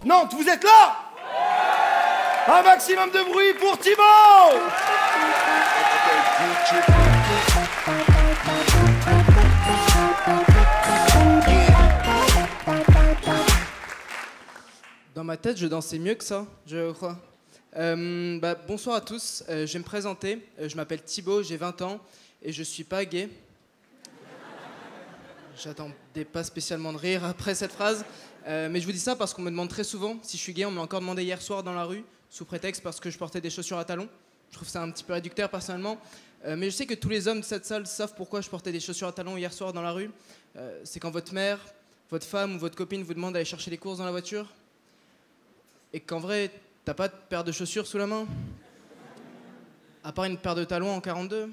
Nantes, vous êtes là? Un maximum de bruit pour Thibaut! Dans ma tête, je dansais mieux que ça, je crois. Bonsoir à tous, je vais me présenter. Je m'appelle Thibaut, j'ai 20 ans et je suis pas gay. J'attendais pas spécialement de rire après cette phrase. Mais je vous dis ça parce qu'on me demande très souvent si je suis gay. On m'a encore demandé hier soir dans la rue, sous prétexte parce que je portais des chaussures à talons. Je trouve ça un petit peu réducteur personnellement. Mais je sais que tous les hommes de cette salle savent pourquoi je portais des chaussures à talons hier soir dans la rue. C'est quand votre mère, votre femme ou votre copine vous demande d'aller chercher les courses dans la voiture. Et qu'en vrai, t'as pas de paire de chaussures sous la main? À part une paire de talons en 42.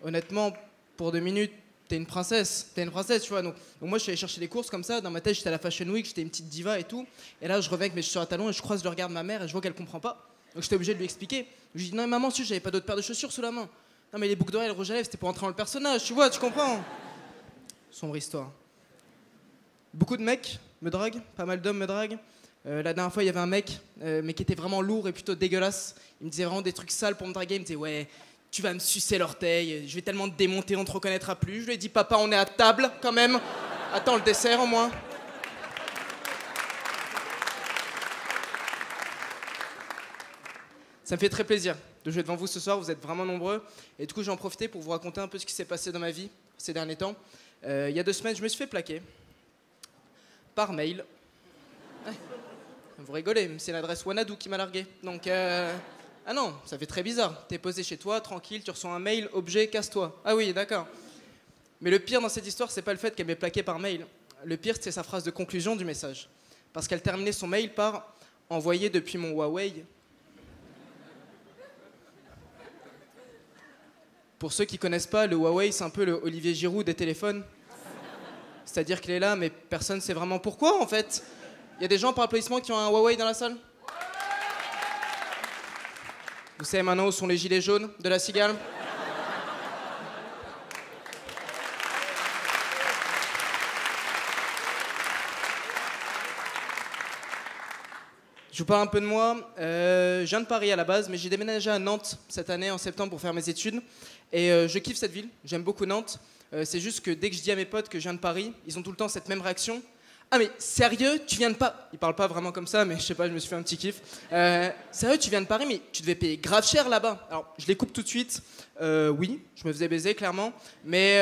Honnêtement, pour 2 minutes, t'es une princesse, tu vois. Donc moi, je suis allé chercher des courses comme ça. Dans ma tête, j'étais à la Fashion Week, j'étais une petite diva et tout. Et là, je reviens avec mes chaussures à talons et je croise le regard de ma mère et je vois qu'elle comprend pas. Donc j'étais obligé de lui expliquer. Je lui dis, non mais maman, si j'avais pas d'autre paire de chaussures sous la main. Non mais les boucles d'oreilles et le rouge à lèvres, c'était pour entrer dans le personnage, tu vois, tu comprends. Sombre histoire. Beaucoup de mecs me draguent, pas mal d'hommes me draguent. La dernière fois, il y avait un mec, mais qui était vraiment lourd et plutôt dégueulasse. Il me disait vraiment des trucs sales pour me draguer. Il me disait, ouais, tu vas me sucer l'orteil, je vais tellement te démonter, on te reconnaîtra plus. Je lui ai dit, papa, on est à table quand même. Attends le dessert au moins. Ça me fait très plaisir de jouer devant vous ce soir, vous êtes vraiment nombreux. Et du coup, j'en profiter pour vous raconter un peu ce qui s'est passé dans ma vie ces derniers temps. Il y a 2 semaines, je me suis fait plaquer par mail. Vous rigolez, c'est l'adresse Wanadoo qui m'a largué. Donc, ah non, ça fait très bizarre. T'es posé chez toi, tranquille, tu reçois un mail, objet, casse-toi. Ah oui, d'accord. Mais le pire dans cette histoire, c'est pas le fait qu'elle m'ait plaqué par mail. Le pire, c'est sa phrase de conclusion du message. Parce qu'elle terminait son mail par « envoyé depuis mon Huawei ». Pour ceux qui connaissent pas, le Huawei, c'est un peu le Olivier Giroud des téléphones. C'est-à-dire qu'il est là, mais personne sait vraiment pourquoi, en fait. Il y a des gens par applaudissement qui ont un Huawei dans la salle? Vous savez maintenant où sont les gilets jaunes de la cigale? Je vous parle un peu de moi. Je viens de Paris à la base, mais j'ai déménagé à Nantes cette année en septembre pour faire mes études. Et je kiffe cette ville, j'aime beaucoup Nantes. C'est juste que dès que je dis à mes potes que je viens de Paris, ils ont tout le temps cette même réaction. Ah mais sérieux, tu viens de Paris? Ils parlent pas vraiment comme ça, mais je sais pas, je me suis fait un petit kiff. Sérieux, tu viens de Paris, mais tu devais payer grave cher là-bas. Alors, je les coupe tout de suite. Oui, je me faisais baiser, clairement. Mais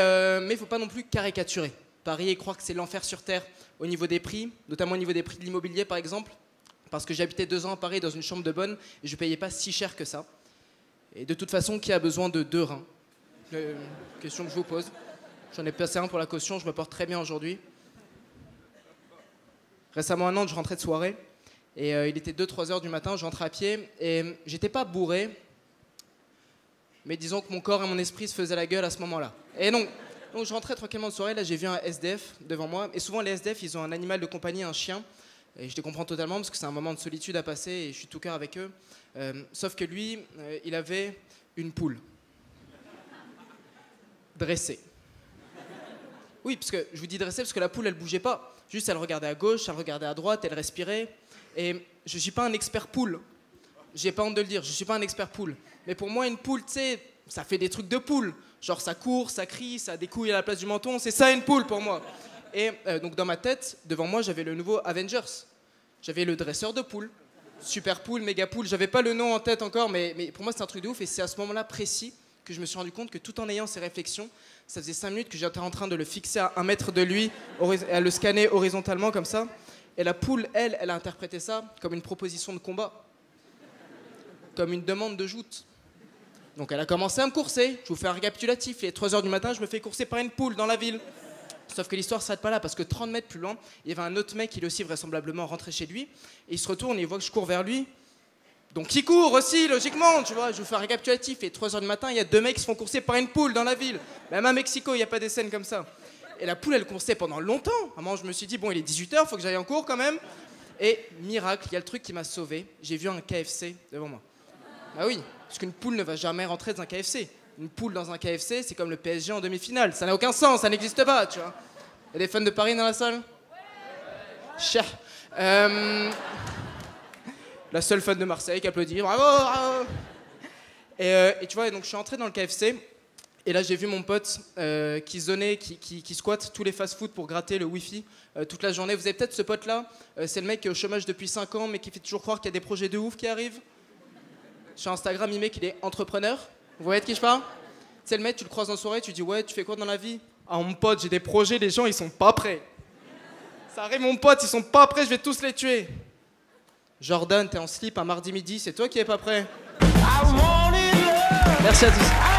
faut pas non plus caricaturer Paris et croire que c'est l'enfer sur Terre au niveau des prix, notamment au niveau des prix de l'immobilier, par exemple. Parce que j'habitais 2 ans à Paris dans une chambre de bonne et je payais pas si cher que ça. Et de toute façon, qui a besoin de 2 reins? Question que je vous pose. J'en ai passé un pour la caution, je me porte très bien aujourd'hui. Récemment à Nantes, je rentrais de soirée et il était 2-3 heures du matin, je rentrais à pied et j'étais pas bourré, mais disons que mon corps et mon esprit se faisaient la gueule à ce moment-là. Et donc je rentrais tranquillement de soirée, là j'ai vu un SDF devant moi et souvent les SDF ils ont un animal de compagnie, un chien, et je les comprends totalement parce que c'est un moment de solitude à passer et je suis tout cœur avec eux. Sauf que lui, il avait une poule dressée. Oui, parce que je vous dis dressée parce que la poule elle bougeait pas. Juste, elle regardait à gauche, elle regardait à droite, elle respirait. Et je suis pas un expert poule. J'ai pas honte de le dire, je suis pas un expert poule. Mais pour moi, une poule, tu sais, ça fait des trucs de poule. Genre, ça court, ça crie, ça a des couilles à la place du menton. C'est ça, une poule, pour moi. Et donc, dans ma tête, devant moi, j'avais le nouveau Avengers. J'avais le dresseur de poule. Super poule, méga poule. J'avais pas le nom en tête encore, mais pour moi, c'est un truc de ouf. Et c'est à ce moment-là précis que je me suis rendu compte que tout en ayant ces réflexions, ça faisait 5 minutes que j'étais en train de le fixer à 1 mètre de lui, à le scanner horizontalement comme ça. Et la poule, elle a interprété ça comme une proposition de combat, comme une demande de joute. Donc elle a commencé à me courser. Je vous fais un récapitulatif. Il est 3 heures du matin, je me fais courser par une poule dans la ville. Sauf que l'histoire ne s'arrête pas là, parce que 30 mètres plus loin, il y avait un autre mec qui, lui aussi, vraisemblablement rentré chez lui. Et il se retourne et il voit que je cours vers lui. Donc il court aussi, logiquement, tu vois. Je vous fais un récapitulatif. Il est 3 heures du matin, il y a 2 mecs qui se font courser par une poule dans la ville. Même à Mexico, il n'y a pas des scènes comme ça. Et la poule, elle coursait pendant longtemps. À un moment, je me suis dit, bon, il est 18h, faut que j'aille en cours quand même. Et miracle, il y a le truc qui m'a sauvé. J'ai vu un KFC devant moi. Ah oui, parce qu'une poule ne va jamais rentrer dans un KFC. Une poule dans un KFC, c'est comme le PSG en demi-finale. Ça n'a aucun sens, ça n'existe pas, tu vois. Il y a des fans de Paris dans la salle? Cher. La seule fan de Marseille qui applaudit. Bravo, bravo. Et tu vois, donc je suis entré dans le KFC. Et là, j'ai vu mon pote qui squatte tous les fast-food pour gratter le Wi-Fi toute la journée. Vous avez peut-être ce pote-là. C'est le mec qui est au chômage depuis 5 ans, mais qui fait toujours croire qu'il y a des projets de ouf qui arrivent. Sur Instagram, il met qu'il est entrepreneur. Vous voyez de qui je parle? C'est le mec, tu le croises en soirée, tu dis ouais, tu fais quoi dans la vie? Ah, mon pote, j'ai des projets, les gens, ils sont pas prêts. Ça arrive, mon pote, ils sont pas prêts, je vais tous les tuer. Jordan, t'es en slip un mardi midi, c'est toi qui es pas prêt. Merci à tous.